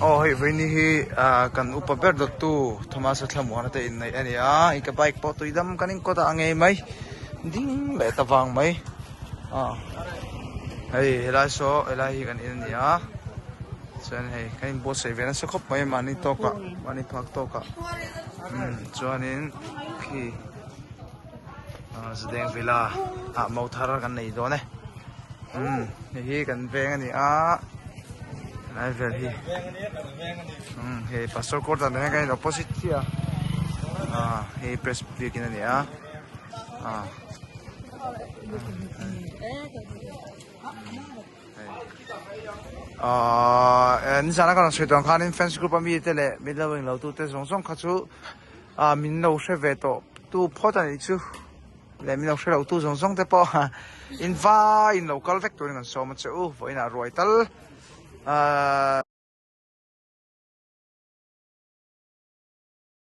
oh hei veni hi kan upaber dot tu Thomas thlamu na te in nei ania ika bike po tuidam kaning ko ta ange mai ding le tawang mai hei helai so helai hi kan in nia chuan hei kain bo sei vena se khop mai mani to ka mani phak to ka chuanin khi zedeng villa mau thar kan nei do ne hi kan veng ani Này về thì thì pastor court là cái opposite kia thì presbytery kia này anh sáng nay còn toàn khai fans group ami thế lệ bây giờ mình lâu tu thế song song khát chú mình lâu sẽ về tổ tu phô tại chú lệ mình lâu sẽ lâu tu song song thế po in va in local vector nên so mà chú với là rồi tal